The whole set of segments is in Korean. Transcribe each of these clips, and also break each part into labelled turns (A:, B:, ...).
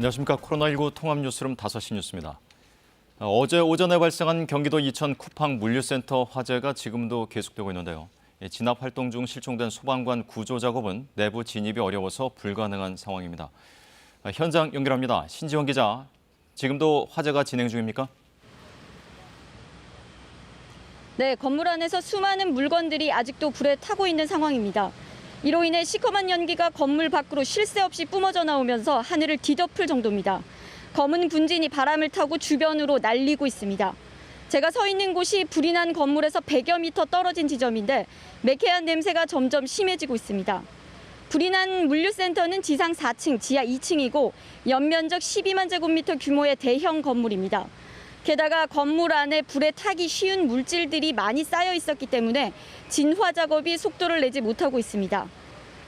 A: 안녕하십니까. 코로나19 통합 뉴스룸 5시 뉴스입니다. 어제 오전에 발생한 경기도 이천 쿠팡 물류센터 화재가 지금도 계속되고 있는데요. 진압 활동 중 실종된 소방관 구조 작업은 내부 진입이 어려워서 불가능한 상황입니다. 현장 연결합니다. 신지원 기자, 지금도 화재가 진행 중입니까?
B: 네, 건물 안에서 수많은 물건들이 아직도 불에 타고 있는 상황입니다. 이로 인해 시커먼 연기가 건물 밖으로 쉴 새 없이 뿜어져 나오면서 하늘을 뒤덮을 정도입니다. 검은 분진이 바람을 타고 주변으로 날리고 있습니다. 제가 서 있는 곳이 불이 난 건물에서 100여 미터 떨어진 지점인데 매캐한 냄새가 점점 심해지고 있습니다. 불이 난 물류센터는 지상 4층, 지하 2층이고 연면적 12만 제곱미터 규모의 대형 건물입니다. 게다가 건물 안에 불에 타기 쉬운 물질들이 많이 쌓여 있었기 때문에 진화 작업이 속도를 내지 못하고 있습니다.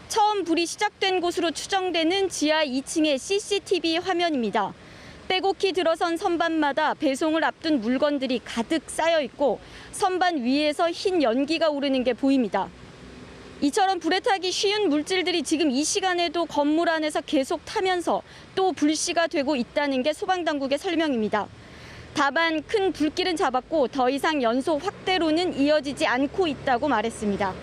B: 처음 불이 시작된 곳으로 추정되는 지하 2층의 CCTV 화면입니다. 빼곡히 들어선 선반마다 배송을 앞둔 물건들이 가득 쌓여 있고 선반 위에서 흰 연기가 오르는 게 보입니다. 이처럼 불에 타기 쉬운 물질들이 지금 이 시간에도 건물 안에서 계속 타면서 또 불씨가 되고 있다는 게 소방당국의 설명입니다. 다만 큰 불길은 잡았고 더 이상 연소 확대로는 이어지지 않고 있다고 말했습니다.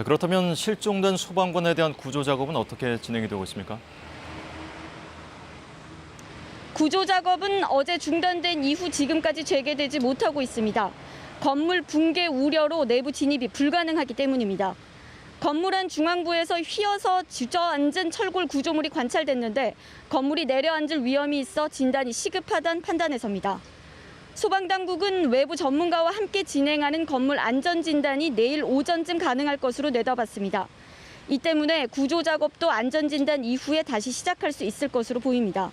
A: 그렇다면 실종된 소방관에 대한 구조 작업은 어떻게 진행이 되고 있습니까?
B: 구조 작업은 어제 중단된 이후 지금까지 재개되지 못하고 있습니다. 건물 붕괴 우려로 내부 진입이 불가능하기 때문입니다. 건물 안 중앙부에서 휘어서 주저앉은 철골 구조물이 관찰됐는데 건물이 내려앉을 위험이 있어 진단이 시급하다는 판단에서입니다. 소방당국은 외부 전문가와 함께 진행하는 건물 안전진단이 내일 오전쯤 가능할 것으로 내다봤습니다. 이 때문에 구조 작업도 안전진단 이후에 다시 시작할 수 있을 것으로 보입니다.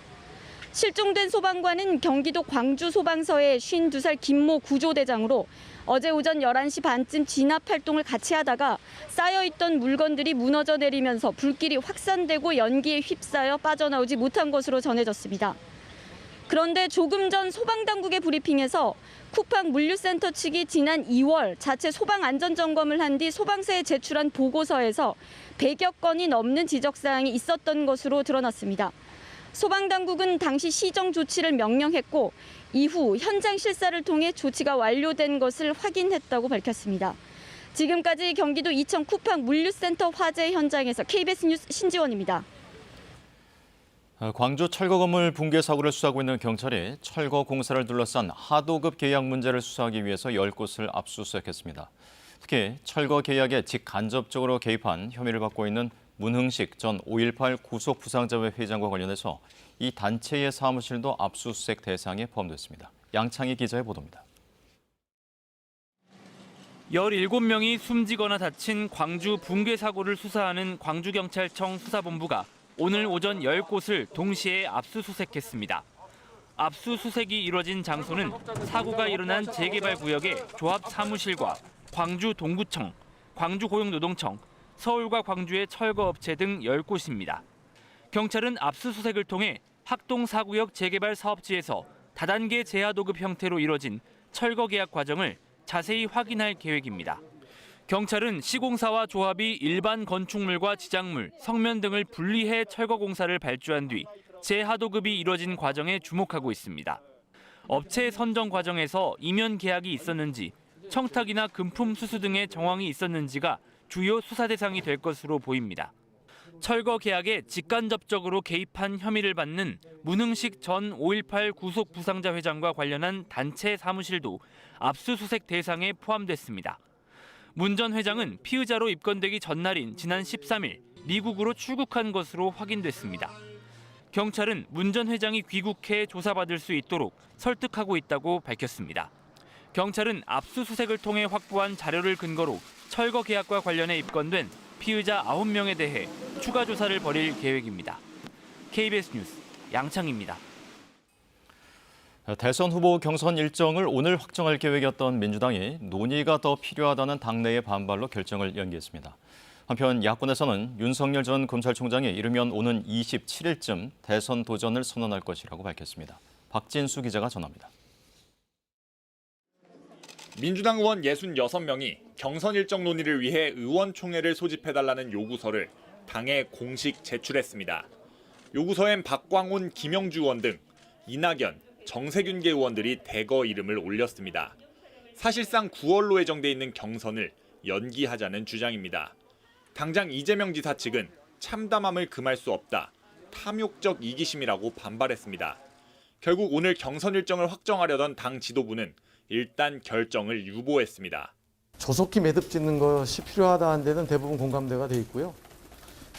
B: 실종된 소방관은 경기도 광주소방서의 52살 김모 구조대장으로 어제 오전 11시 반쯤 진압 활동을 같이 하다가 쌓여있던 물건들이 무너져 내리면서 불길이 확산되고 연기에 휩싸여 빠져나오지 못한 것으로 전해졌습니다. 그런데 조금 전 소방당국의 브리핑에서 쿠팡 물류센터 측이 지난 2월 자체 소방 안전점검을 한 뒤 소방서에 제출한 보고서에서 100여 건이 넘는 지적사항이 있었던 것으로 드러났습니다. 소방당국은 당시 시정 조치를 명령했고 이후 현장 실사를 통해 조치가 완료된 것을 확인했다고 밝혔습니다. 지금까지 경기도 이천 쿠팡 물류센터 화재 현장에서 KBS 뉴스 신지원입니다.
A: 광주 철거 건물 붕괴 사고를 수사하고 있는 경찰이 철거 공사를 둘러싼 하도급 계약 문제를 수사하기 위해서 10곳을 압수수색했습니다. 특히 철거 계약에 직간접적으로 개입한 혐의를 받고 있는 문흥식 전 5.18 구속부상자회 회장과 관련해서 이 단체의 사무실도 압수수색 대상에 포함됐습니다. 양창희 기자의 보도입니다.
C: 17명이 숨지거나 다친 광주 붕괴 사고를 수사하는 광주경찰청 수사본부가 오늘 오전 10곳을 동시에 압수수색했습니다. 압수수색이 이뤄진 장소는 사고가 일어난 재개발 구역의 조합 사무실과 광주 동구청, 광주고용노동청, 서울과 광주의 철거업체 등 10곳입니다. 경찰은 압수수색을 통해 학동 4구역 재개발 사업지에서 다단계 재하도급 형태로 이뤄진 철거 계약 과정을 자세히 확인할 계획입니다. 경찰은 시공사와 조합이 일반 건축물과 지작물, 성면 등을 분리해 철거 공사를 발주한 뒤 재하도급이 이뤄진 과정에 주목하고 있습니다. 업체 선정 과정에서 이면 계약이 있었는지, 청탁이나 금품 수수 등의 정황이 있었는지가 주요 수사 대상이 될 것으로 보입니다. 철거 계약에 직간접적으로 개입한 혐의를 받는 문흥식 전 5.18 구속부상자 회장과 관련한 단체 사무실도 압수수색 대상에 포함됐습니다. 문 전 회장은 피의자로 입건되기 전날인 지난 13일 미국으로 출국한 것으로 확인됐습니다. 경찰은 문 전 회장이 귀국해 조사받을 수 있도록 설득하고 있다고 밝혔습니다. 경찰은 압수수색을 통해 확보한 자료를 근거로 철거 계약과 관련해 입건된 피의자 9명에 대해 추가 조사를 벌일 계획입니다. KBS 뉴스 양창희입니다.
A: 대선 후보 경선 일정을 오늘 확정할 계획이었던 민주당이 논의가 더 필요하다는 당내의 반발로 결정을 연기했습니다. 한편 야권에서는 윤석열 전 검찰총장이 이르면 오는 27일쯤 대선 도전을 선언할 것이라고 밝혔습니다. 박진수 기자가 전합니다.
D: 민주당 의원 66명이 경선 일정 논의를 위해 의원총회를 소집해달라는 요구서를 당에 공식 제출했습니다. 요구서엔 박광온, 김영주 의원 등 이낙연, 정세균계 의원들이 대거 이름을 올렸습니다. 사실상 9월로 예정돼 있는 경선을 연기하자는 주장입니다. 당장 이재명 지사 측은 참담함을 금할 수 없다, 탐욕적 이기심이라고 반발했습니다. 결국 오늘 경선 일정을 확정하려던 당 지도부는 일단 결정을 유보했습니다.
E: 조속히 매듭 짓는 것이 필요하다는 데는 대부분 공감대가 돼 있고요.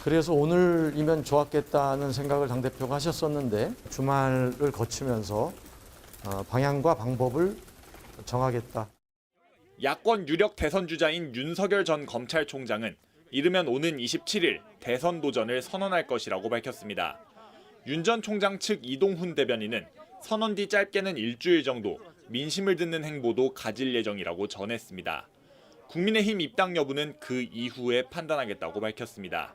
E: 그래서 오늘이면 좋았겠다는 생각을 당대표가 하셨었는데 주말을 거치면서 방향과 방법을 정하겠다.
D: 야권 유력 대선 주자인 윤석열 전 검찰총장은 이르면 오는 27일 대선 도전을 선언할 것이라고 밝혔습니다. 윤 전 총장 측 이동훈 대변인은 선언 뒤 짧게는 일주일 정도 민심을 듣는 행보도 가질 예정이라고 전했습니다. 국민의힘 입당 여부는 그 이후에 판단하겠다고 밝혔습니다.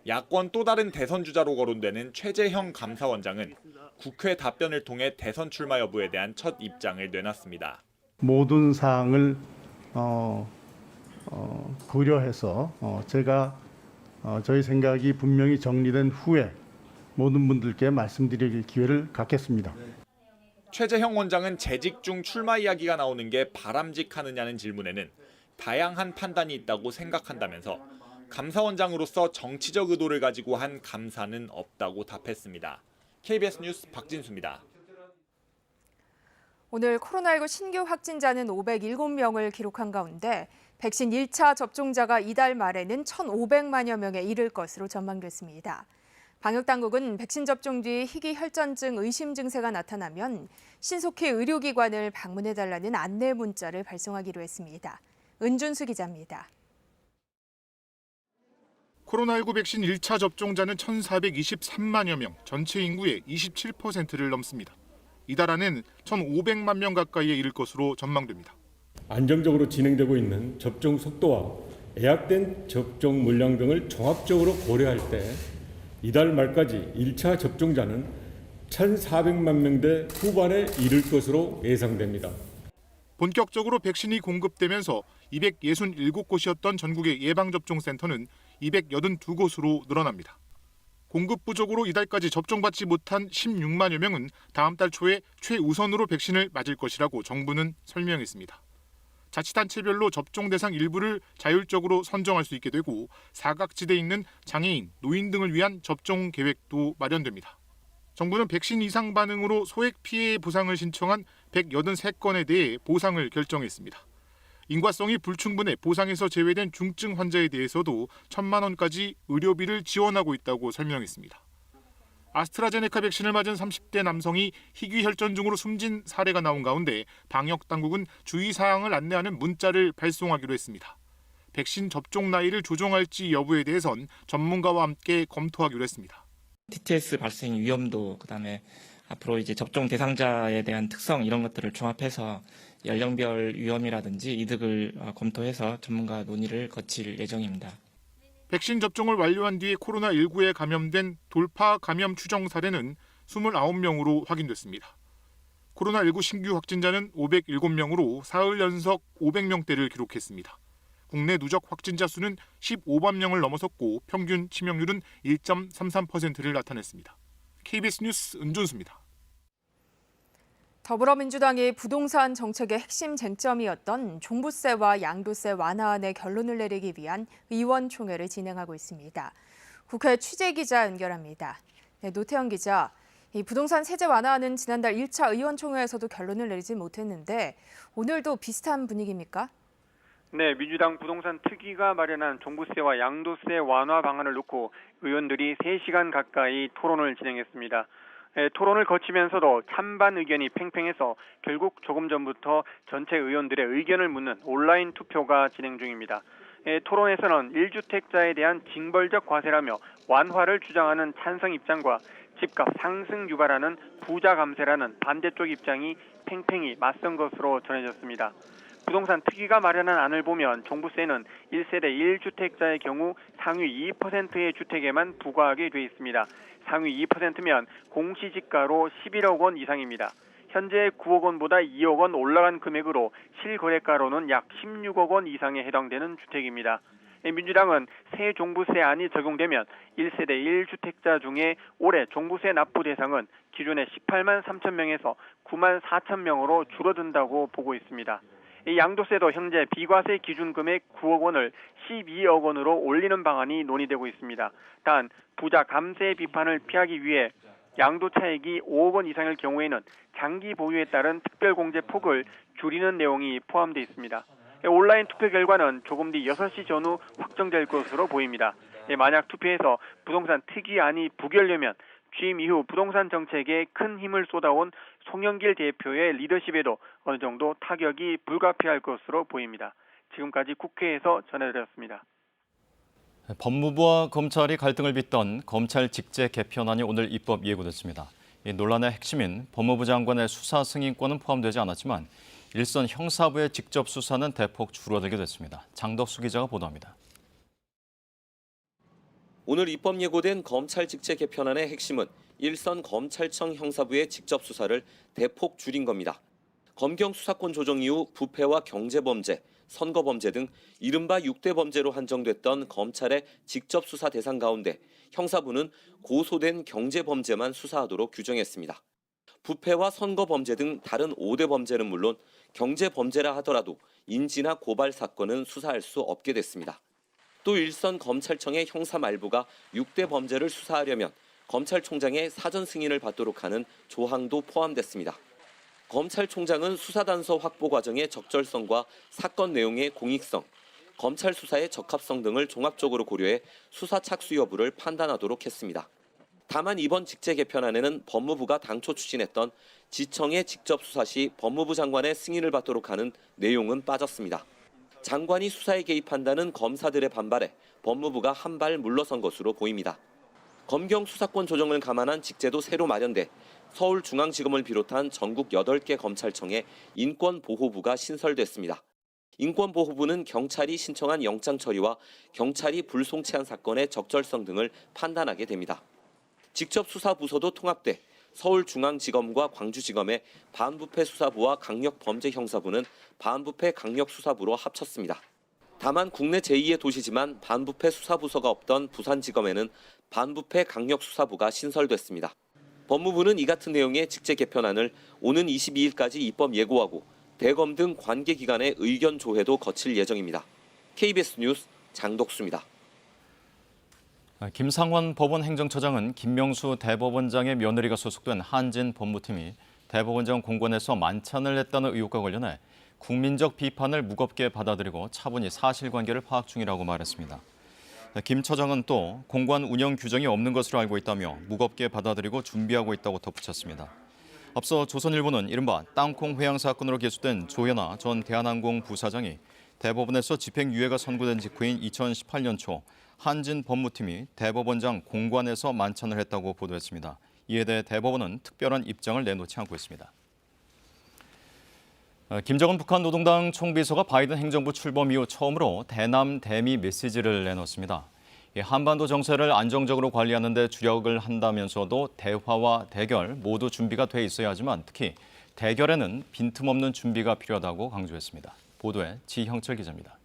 D: 야권 또 다른 대선 주자로 거론되는 최재형 감사원장은 국회 답변을 통해 대선 출마 여부에 대한 첫 입장을 내놨습니다.
F: 모든 사항을 고려해서 제가 저희 생각이 분명히 정리된 후에 모든 분들께 말씀드릴 기회를 갖겠습니다.
D: 최재형 원장은 재직 중 출마 이야기가 나오는 게 바람직하느냐는 질문에는 다양한 판단이 있다고 생각한다면서 감사원장으로서 정치적 의도를 가지고 한 감사는 없다고 답했습니다. KBS 뉴스 박진수입니다.
G: 오늘 코로나19 신규 확진자는 507명을 기록한 가운데 백신 1차 접종자가 이달 말에는 1,500만여 명에 이를 것으로 전망됐습니다. 방역당국은 백신 접종 뒤 희귀 혈전증 의심 증세가 나타나면 신속히 의료기관을 방문해달라는 안내 문자를 발송하기로 했습니다. 은준수 기자입니다.
H: 코로나19 백신 1차 접종자는 1,423만여 명, 전체 인구의 27%를 넘습니다. 이달 안엔 1,500만 명 가까이에 이를 것으로 전망됩니다.
I: 안정적으로 진행되고 있는 접종 속도와 예약된 접종 물량 등을 종합적으로 고려할 때 이달 말까지 1차 접종자는 1,400만 명대 후반에 이를 것으로 예상됩니다.
H: 본격적으로 백신이 공급되면서 267곳이었던 전국의 예방접종센터는 282곳으로 늘어납니다. 공급 부족으로 이달까지 접종받지 못한 16만여 명은 다음 달 초에 최우선으로 백신을 맞을 것이라고 정부는 설명했습니다. 자치단체별로 접종 대상 일부를 자율적으로 선정할 수 있게 되고 사각지대에 있는 장애인, 노인 등을 위한 접종 계획도 마련됩니다. 정부는 백신 이상 반응으로 소액 피해 보상을 신청한 183건에 대해 보상을 결정했습니다. 인과성이 불충분해 보상에서 제외된 중증 환자에 대해서도 1,000만 원까지 의료비를 지원하고 있다고 설명했습니다. 아스트라제네카 백신을 맞은 30대 남성이 희귀 혈전증으로 숨진 사례가 나온 가운데 방역당국은 주의사항을 안내하는 문자를 발송하기로 했습니다. 백신 접종 나이를 조정할지 여부에 대해선 전문가와 함께 검토하기로 했습니다.
J: TTS 발생 위험도, 그다음에 앞으로 이제 접종 대상자에 대한 특성 이런 것들을 종합해서 연령별 위험이라든지 이득을 검토해서 전문가 논의를 거칠 예정입니다.
H: 백신 접종을 완료한 뒤에 코로나19에 감염된 돌파 감염 추정 사례는 29명으로 확인됐습니다. 코로나19 신규 확진자는 507명으로 사흘 연속 500명대를 기록했습니다. 국내 누적 확진자 수는 15만 명을 넘어섰고 평균 치명률은 1.33%를 나타냈습니다. KBS 뉴스 은준수입니다.
G: 더불어민주당이 부동산 정책의 핵심 쟁점이었던 종부세와 양도세 완화안에 결론을 내리기 위한 의원총회를 진행하고 있습니다. 국회 취재기자 연결합니다. 네, 노태영 기자, 이 부동산 세제 완화안은 지난달 1차 의원총회에서도 결론을 내리지 못했는데 오늘도 비슷한 분위기입니까?
K: 네, 민주당 부동산 특위가 마련한 종부세와 양도세 완화 방안을 놓고 의원들이 3시간 가까이 토론을 진행했습니다. 토론을 거치면서도 찬반 의견이 팽팽해서 결국 조금 전부터 전체 의원들의 의견을 묻는 온라인 투표가 진행 중입니다. 토론에서는 1주택자에 대한 징벌적 과세라며 완화를 주장하는 찬성 입장과 집값 상승 유발하는 부자 감세라는 반대쪽 입장이 팽팽히 맞선 것으로 전해졌습니다. 부동산 특위가 마련한 안을 보면 종부세는 1세대 1주택자의 경우 상위 2%의 주택에만 부과하게 돼 있습니다. 상위 2%면 공시지가로 11억 원 이상입니다. 현재 9억 원보다 2억 원 올라간 금액으로 실거래가로는 약 16억 원 이상에 해당되는 주택입니다. 민주당은 새 종부세안이 적용되면 1세대 1주택자 중에 올해 종부세 납부 대상은 기존의 18만 3천 명에서 9만 4천 명으로 줄어든다고 보고 있습니다. 양도세도 현재 비과세 기준 금액 9억 원을 12억 원으로 올리는 방안이 논의되고 있습니다. 단 부자 감세 비판을 피하기 위해 양도 차익이 5억 원 이상일 경우에는 장기 보유에 따른 특별공제 폭을 줄이는 내용이 포함되어 있습니다. 온라인 투표 결과는 조금 뒤 6시 전후 확정될 것으로 보입니다. 만약 투표에서 부동산 특위안이 부결되면 취임 이후 부동산 정책에 큰 힘을 쏟아온 송영길 대표의 리더십에도 어느 정도 타격이 불가피할 것으로 보입니다. 지금까지 국회에서 전해드렸습니다.
A: 법무부와 검찰이 갈등을 빚던 검찰 직제 개편안이 오늘 입법 예고됐습니다. 이 논란의 핵심인 법무부 장관의 수사 승인권은 포함되지 않았지만 일선 형사부의 직접 수사는 대폭 줄어들게 됐습니다. 장덕수 기자가 보도합니다.
L: 오늘 입법 예고된 검찰 직제 개편안의 핵심은 일선 검찰청 형사부의 직접 수사를 대폭 줄인 겁니다. 검경 수사권 조정 이후 부패와 경제범죄, 선거범죄 등 이른바 6대 범죄로 한정됐던 검찰의 직접 수사 대상 가운데 형사부는 고소된 경제범죄만 수사하도록 규정했습니다. 부패와 선거범죄 등 다른 5대 범죄는 물론 경제범죄라 하더라도 인지나 고발 사건은 수사할 수 없게 됐습니다. 또 일선 검찰청의 형사말부가 6대 범죄를 수사하려면 검찰총장의 사전 승인을 받도록 하는 조항도 포함됐습니다. 검찰총장은 수사단서 확보 과정의 적절성과 사건 내용의 공익성, 검찰 수사의 적합성 등을 종합적으로 고려해 수사 착수 여부를 판단하도록 했습니다. 다만 이번 직제 개편안에는 법무부가 당초 추진했던 지청의 직접 수사 시 법무부 장관의 승인을 받도록 하는 내용은 빠졌습니다. 장관이 수사에 개입한다는 검사들의 반발에 법무부가 한 발 물러선 것으로 보입니다. 검경 수사권 조정을 감안한 직제도 새로 마련돼 서울중앙지검을 비롯한 전국 8개 검찰청에 인권보호부가 신설됐습니다. 인권보호부는 경찰이 신청한 영장 처리와 경찰이 불송치한 사건의 적절성 등을 판단하게 됩니다. 직접 수사 부서도 통합돼 서울중앙지검과 광주지검의 반부패 수사부와 강력범죄형사부는 반부패 강력수사부로 합쳤습니다. 다만 국내 제2의 도시지만 반부패 수사부서가 없던 부산지검에는 반부패 강력수사부가 신설됐습니다. 법무부는 이 같은 내용의 직제 개편안을 오는 22일까지 입법 예고하고 대검 등 관계기관의 의견 조회도 거칠 예정입니다. KBS 뉴스 장덕수입니다.
A: 김상환 법원 행정처장은 김명수 대법원장의 며느리가 소속된 한진 법무팀이 대법원장 공관에서 만찬을 했다는 의혹과 관련해 국민적 비판을 무겁게 받아들이고 차분히 사실관계를 파악 중이라고 말했습니다. 김 처장은 또 공관 운영 규정이 없는 것으로 알고 있다며 무겁게 받아들이고 준비하고 있다고 덧붙였습니다. 앞서 조선일보는 이른바 땅콩 회항 사건으로 기소된 조현아 전 대한항공 부사장이 대법원에서 집행유예가 선고된 직후인 2018년 초 한진 법무팀이 대법원장 공관에서 만찬을 했다고 보도했습니다. 이에 대해 대법원은 특별한 입장을 내놓지 않고 있습니다. 김정은 북한 노동당 총비서가 바이든 행정부 출범 이후 처음으로 대남 대미 메시지를 내놓습니다. 한반도 정세를 안정적으로 관리하는 데 주력을 한다면서도 대화와 대결 모두 준비가 돼 있어야 하지만 특히 대결에는 빈틈없는 준비가 필요하다고 강조했습니다. 보도에 지형철 기자입니다.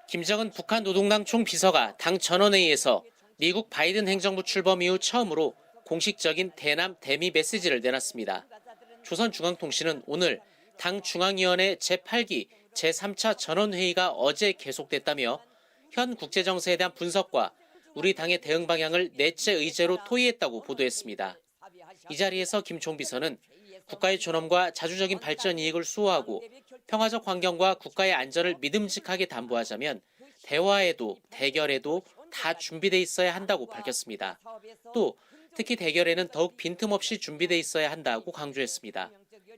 M: 김정은 북한 노동당 총비서가 당 전원회의에서 미국 바이든 행정부 출범 이후 처음으로 공식적인 대남 대미 메시지를 내놨습니다. 조선중앙통신은 오늘 당 중앙위원회 제8기 제3차 전원회의가 어제 계속됐다며 현 국제정세에 대한 분석과 우리 당의 대응 방향을 넷째 의제로 토의했다고 보도했습니다. 이 자리에서 김 총비서는 국가의 존엄과 자주적인 발전 이익을 수호하고 평화적 환경과 국가의 안전을 믿음직하게 담보하자면 대화에도 대결에도 다 준비돼 있어야 한다고 밝혔습니다. 또 특히 대결에는 더욱 빈틈없이 준비돼 있어야 한다고 강조했습니다.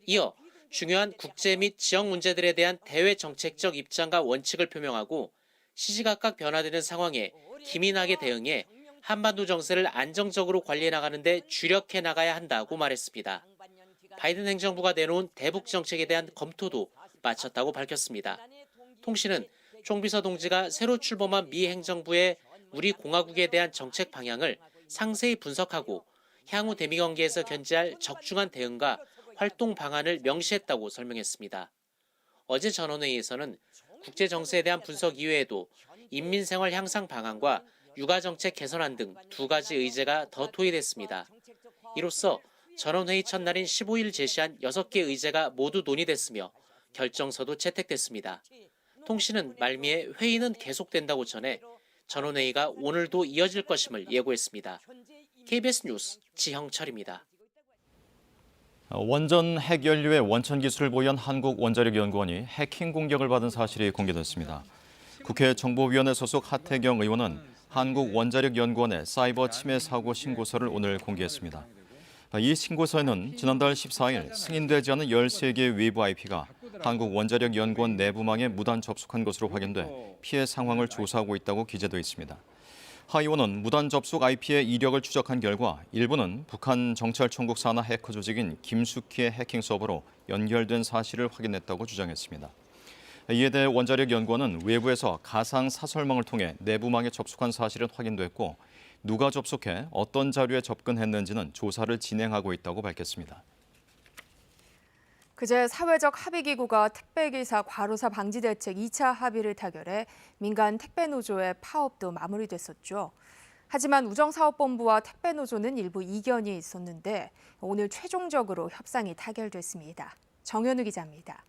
M: 이어 중요한 국제 및 지역 문제들에 대한 대외 정책적 입장과 원칙을 표명하고 시시각각 변화되는 상황에 기민하게 대응해 한반도 정세를 안정적으로 관리해 나가는 데 주력해 나가야 한다고 말했습니다. 바이든 행정부가 내놓은 대북 정책에 대한 검토도 마쳤다고 밝혔습니다. 통신은 총비서 동지가 새로 출범한 미 행정부의 우리 공화국에 대한 정책 방향을 상세히 분석하고 향후 대미 관계에서 견지할 적중한 대응과 활동 방안을 명시했다고 설명했습니다. 어제 전원회의에서는 국제 정세에 대한 분석 이외에도 인민생활 향상 방안과 육아정책 개선안 등 2가지 의제가 더 토의됐습니다. 이로써 전원회의 첫날인 15일 제시한 6개 의제가 모두 논의됐으며 결정서도 채택됐습니다. 통신은 말미에 회의는 계속된다고 전해 전원회의가 오늘도 이어질 것임을 예고했습니다. KBS 뉴스 지형철입니다.
A: 원전 핵연료의 원천 기술을 보유한 한국원자력연구원이 해킹 공격을 받은 사실이 공개됐습니다. 국회 정보위원회 소속 하태경 의원은 한국원자력연구원의 사이버 침해 사고 신고서를 오늘 공개했습니다. 이 신고서에는 지난달 14일 승인되지 않은 13개의 외부 IP가 한국원자력연구원 내부망에 무단 접속한 것으로 확인돼 피해 상황을 조사하고 있다고 기재돼 있습니다. 하 의원은 무단 접속 IP의 이력을 추적한 결과 일부는 북한 정찰총국 산하 해커 조직인 김숙희의 해킹 서버로 연결된 사실을 확인했다고 주장했습니다. 이에 대해 원자력연구원은 외부에서 가상 사설망을 통해 내부망에 접속한 사실은 확인됐고 누가 접속해 어떤 자료에 접근했는지는 조사를 진행하고 있다고 밝혔습니다.
G: 그제 사회적 합의기구가 택배기사 과로사 방지 대책 2차 합의를 타결해 민간 택배노조의 파업도 마무리됐었죠. 하지만 우정사업본부와 택배노조는 일부 이견이 있었는데 오늘 최종적으로 협상이 타결됐습니다. 정현우 기자입니다.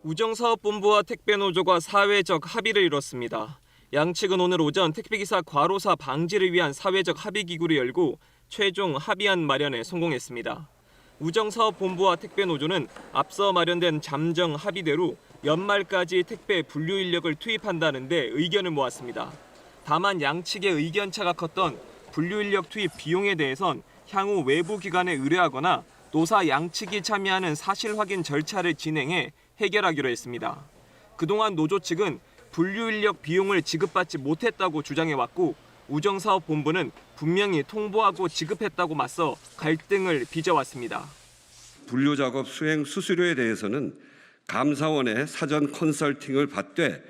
N: 우정사업본부와 택배노조가 사회적 합의를 이뤘습니다. 양측은 오늘 오전 택배기사 과로사 방지를 위한 사회적 합의기구를 열고 최종 합의안 마련에 성공했습니다. 우정사업본부와 택배노조는 앞서 마련된 잠정 합의대로 연말까지 택배 분류 인력을 투입한다는 데 의견을 모았습니다. 다만 양측의 의견차가 컸던 분류 인력 투입 비용에 대해선 향후 외부 기관에 의뢰하거나 노사 양측이 참여하는 사실 확인 절차를 진행해 해결하기로 했습니다. 그동안 노조 측은 분류 인력 비용을 지급받지 못했다고 주장해왔고 우정사업본부는 분명히 통보하고 지급했다고 맞서 갈등을 빚어왔습니다.
O: 분류 작업 수행 수수료에 대해서는 감사원의 사전 컨설팅을 받되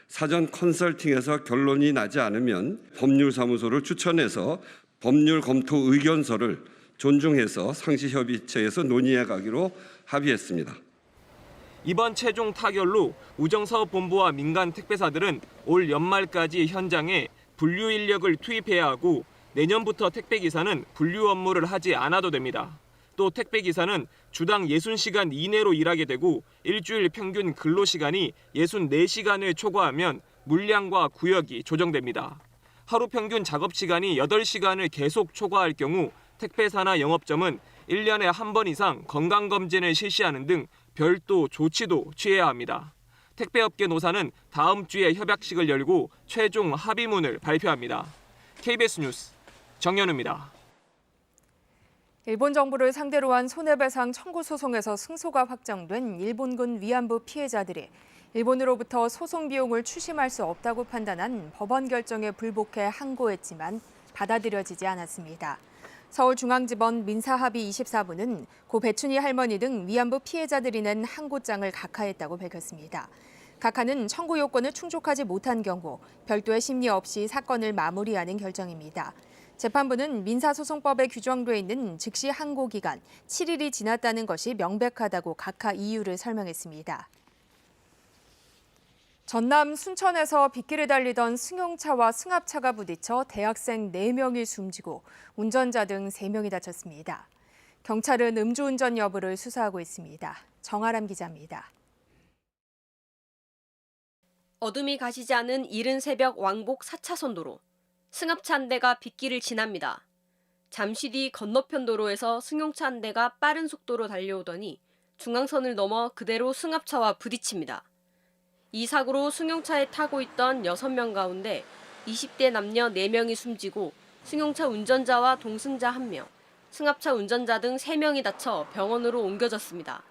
O: 사전 컨설팅에서 결론이 나지 않으면 법률사무소를 추천해서 법률 검토 의견서를 존중해서 상시협의체에서 논의해 가기로 합의했습니다.
N: 이번 최종 타결로 우정사업본부와 민간 택배사들은 올 연말까지 현장에 분류 인력을 투입해야 하고 내년부터 택배기사는 분류 업무를 하지 않아도 됩니다. 또 택배기사는 주당 60시간 이내로 일하게 되고 일주일 평균 근로시간이 64시간을 초과하면 물량과 구역이 조정됩니다. 하루 평균 작업시간이 8시간을 계속 초과할 경우 택배사나 영업점은 1년에 한 번 이상 건강검진을 실시하는 등 별도 조치도 취해야 합니다. 택배업계 노사는 다음 주에 협약식을 열고 최종 합의문을 발표합니다. KBS 뉴스 정연우입니다.
G: 일본 정부를 상대로 한 손해배상 청구 소송에서 승소가 확정된 일본군 위안부 피해자들이 일본으로부터 소송 비용을 추심할 수 없다고 판단한 법원 결정에 불복해 항고했지만 받아들여지지 않았습니다. 서울중앙지법 민사합의 24부는 고 배춘희 할머니 등 위안부 피해자들이 낸 항고장을 각하했다고 밝혔습니다. 각하는 청구 요건을 충족하지 못한 경우 별도의 심리 없이 사건을 마무리하는 결정입니다. 재판부는 민사소송법에 규정돼 있는 즉시 항고 기간 7일이 지났다는 것이 명백하다고 각하 이유를 설명했습니다. 전남 순천에서 빗길을 달리던 승용차와 승합차가 부딪혀 대학생 4명이 숨지고 운전자 등 3명이 다쳤습니다. 경찰은 음주운전 여부를 수사하고 있습니다. 정아람 기자입니다.
P: 어둠이 가시지 않은 이른 새벽 왕복 4차선 도로. 승합차 한 대가 빗길을 지납니다. 잠시 뒤 건너편 도로에서 승용차 한 대가 빠른 속도로 달려오더니 중앙선을 넘어 그대로 승합차와 부딪힙니다. 이 사고로 승용차에 타고 있던 6명 가운데 20대 남녀 4명이 숨지고 승용차 운전자와 동승자 1명, 승합차 운전자 등 3명이 다쳐 병원으로 옮겨졌습니다.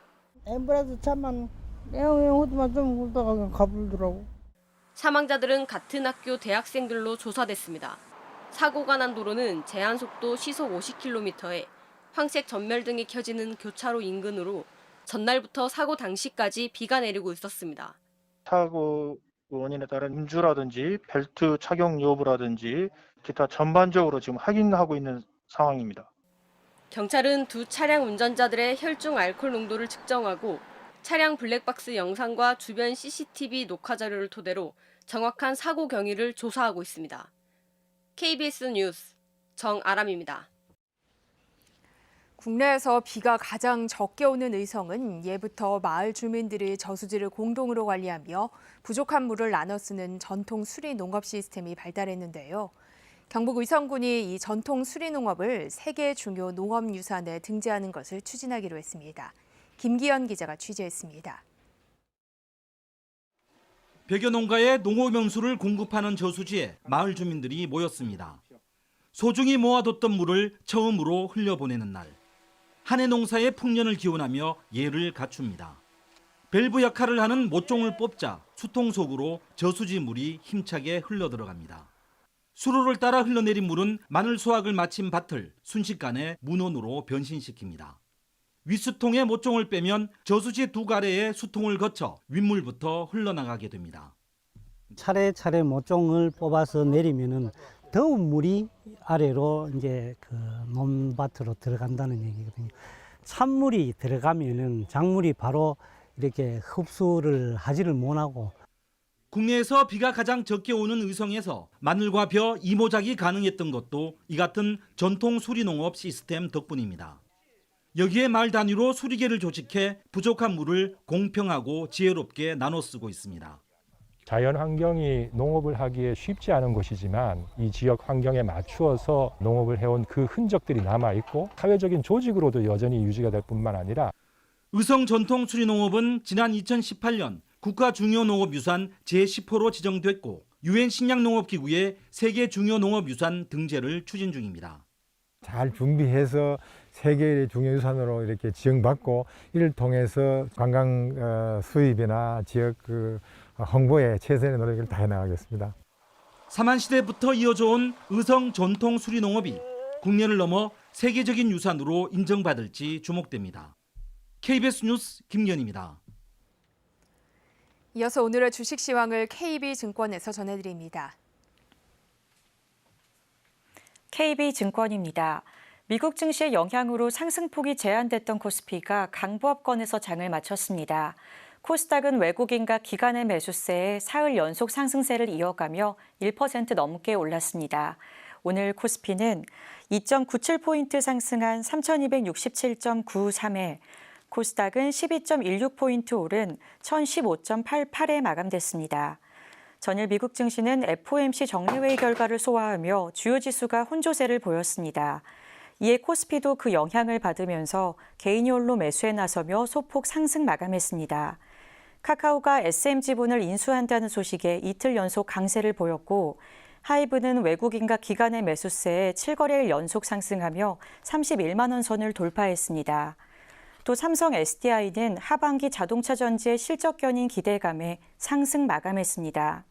Q: 엠브레스 차만 뺑뺑 좀 울다가 가불더라고.
P: 사망자들은 같은 학교 대학생들로 조사됐습니다. 사고가 난 도로는 제한속도 시속 50km에 황색 전멸등이 켜지는 교차로 인근으로 전날부터 사고 당시까지 비가 내리고 있었습니다.
R: 사고 원인에 따른 음주라든지 벨트 착용 여부라든지 기타 전반적으로 지금 확인하고 있는 상황입니다.
P: 경찰은 두 차량 운전자들의 혈중 알코올 농도를 측정하고 차량 블랙박스 영상과 주변 CCTV 녹화 자료를 토대로 정확한 사고 경위를 조사하고 있습니다. KBS 뉴스 정아람입니다.
G: 국내에서 비가 가장 적게 오는 의성은 예부터 마을 주민들이 저수지를 공동으로 관리하며 부족한 물을 나눠 쓰는 전통 수리 농업 시스템이 발달했는데요. 경북 의성군이 이 전통 수리 농업을 세계 중요 농업유산에 등재하는 것을 추진하기로 했습니다. 김기현 기자가 취재했습니다.
S: 100여 농가에 농업용수를 공급하는 저수지에 마을 주민들이 모였습니다. 소중히 모아뒀던 물을 처음으로 흘려보내는 날. 한 해 농사의 풍년을 기원하며 예를 갖춥니다. 밸브 역할을 하는 모종을 뽑자 수통 속으로 저수지 물이 힘차게 흘러들어갑니다. 수로를 따라 흘러내린 물은 마늘 수확을 마친 밭을 순식간에 문원으로 변신시킵니다. 윗수통에 모종을 빼면 저수지 두 가래의 수통을 거쳐 윗물부터 흘러나가게 됩니다.
T: 차례차례 모종을 뽑아서 내리면은 더운 물이 아래로 이제 그 논밭으로 들어간다는 얘기거든요. 찬물이 들어가면은 작물이 바로 이렇게 흡수를 하지를 못하고.
S: 국내에서 비가 가장 적게 오는 의성에서 마늘과 벼 이모작이 가능했던 것도 이 같은 전통 수리농업 시스템 덕분입니다. 여기에 마을 단위로 수리개를 조직해 부족한 물을 공평하고 지혜롭게 나눠 쓰고 있습니다.
U: 자연 환경이 농업을 하기에 쉽지 않은 곳이지만 이 지역 환경에 맞추어서 농업을 해온 그 흔적들이 남아있고 사회적인 조직으로도 여전히 유지가 될 뿐만 아니라
S: 의성 전통 수리농업은 지난 2018년 국가 중요농업유산 제10호로 지정됐고 UN 식량농업기구의 세계 중요농업유산 등재를 추진 중입니다.
V: 잘 준비해서 세계의 중요유산으로 이렇게 지정받고 이를 통해서 관광 수입이나 지역 홍보에 최선의 노력을 다해 나가겠습니다.
S: 삼한시대부터 이어져 온 의성 전통 수리농업이 국내를 넘어 세계적인 유산으로 인정받을지 주목됩니다. KBS 뉴스 김기현입니다.
G: 이어서 오늘의 주식 시황을 KB증권에서 전해드립니다.
W: KB증권입니다. 미국 증시의 영향으로 상승폭이 제한됐던 코스피가 강보합권에서 장을 마쳤습니다. 코스닥은 외국인과 기관의 매수세에 사흘 연속 상승세를 이어가며 1% 넘게 올랐습니다. 오늘 코스피는 2.97포인트 상승한 3,267.93에 코스닥은 12.16포인트 오른 1,015.88에 마감됐습니다. 전일 미국 증시는 FOMC 정례회의 결과를 소화하며 주요 지수가 혼조세를 보였습니다. 이에 코스피도 그 영향을 받으면서 개인이 홀로 매수에 나서며 소폭 상승 마감했습니다. 카카오가 SM지분을 인수한다는 소식에 이틀 연속 강세를 보였고 하이브는 외국인과 기관의 매수세에 7거래일 연속 상승하며 31만 원 선을 돌파했습니다. 또 삼성 SDI는 하반기 자동차 전지의 실적 견인 기대감에 상승 마감했습니다.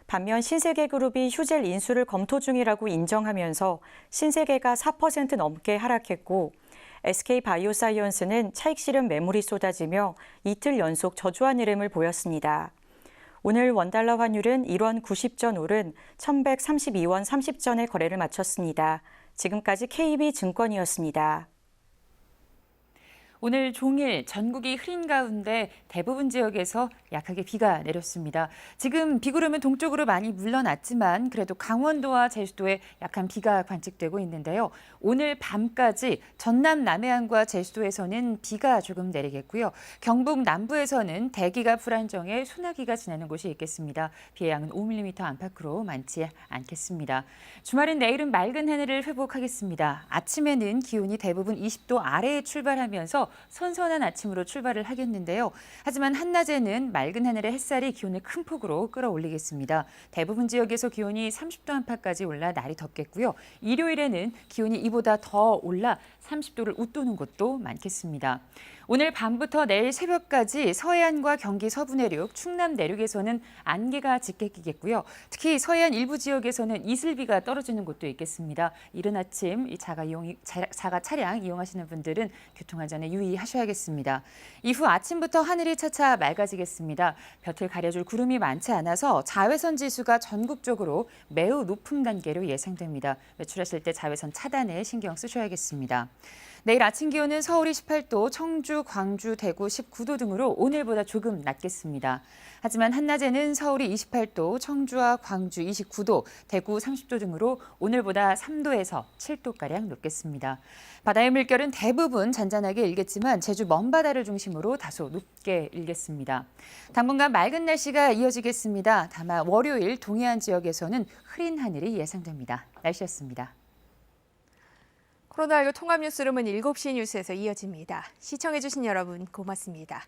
W: 반면 신세계그룹이 휴젤 인수를 검토 중이라고 인정하면서 신세계가 4% 넘게 하락했고 SK바이오사이언스는 차익 실현 매물이 쏟아지며 이틀 연속 저조한 흐름을 보였습니다. 오늘 원달러 환율은 1원 90전 오른 1,132원 30전에 거래를 마쳤습니다. 지금까지 KB증권이었습니다.
X: 오늘 종일 전국이 흐린 가운데 대부분 지역에서 약하게 비가 내렸습니다. 지금 비구름은 동쪽으로 많이 물러났지만 그래도 강원도와 제주도에 약한 비가 관측되고 있는데요. 오늘 밤까지 전남 남해안과 제주도에서는 비가 조금 내리겠고요. 경북 남부에서는 대기가 불안정해 소나기가 지나는 곳이 있겠습니다. 비의 양은 5mm 안팎으로 많지 않겠습니다. 주말인 내일은 맑은 하늘을 회복하겠습니다. 아침에는 기온이 대부분 20도 아래에 출발하면서 선선한 아침으로 출발을 하겠는데요. 하지만 한낮에는 맑은 하늘의 햇살이 기온을 큰 폭으로 끌어올리겠습니다. 대부분 지역에서 기온이 30도 안팎까지 올라 날이 덥겠고요. 일요일에는 기온이 이보다 더 올라 30도를 웃도는 곳도 많겠습니다. 오늘 밤부터 내일 새벽까지 서해안과 경기 서부 내륙, 충남 내륙에서는 안개가 짙게 끼겠고요. 특히 서해안 일부 지역에서는 이슬비가 떨어지는 곳도 있겠습니다. 이른 아침 자가 차량 이용하시는 분들은 교통안전에 유의하셔야겠습니다. 이후 아침부터 하늘이 차차 맑아지겠습니다. 볕을 가려줄 구름이 많지 않아서 자외선 지수가 전국적으로 매우 높은 단계로 예상됩니다. 외출하실 때 자외선 차단에 신경 쓰셔야겠습니다. 내일 아침 기온은 서울이 18도, 청주, 광주, 대구 19도 등으로 오늘보다 조금 낮겠습니다. 하지만 한낮에는 서울이 28도, 청주와 광주 29도, 대구 30도 등으로 오늘보다 3도에서 7도가량 높겠습니다. 바다의 물결은 대부분 잔잔하게 일겠지만 제주 먼바다를 중심으로 다소 높게 일겠습니다. 당분간 맑은 날씨가 이어지겠습니다. 다만 월요일 동해안 지역에서는 흐린 하늘이 예상됩니다. 날씨였습니다.
G: 코로나19 통합 뉴스룸은 7시 뉴스에서 이어집니다. 시청해주신 여러분 고맙습니다.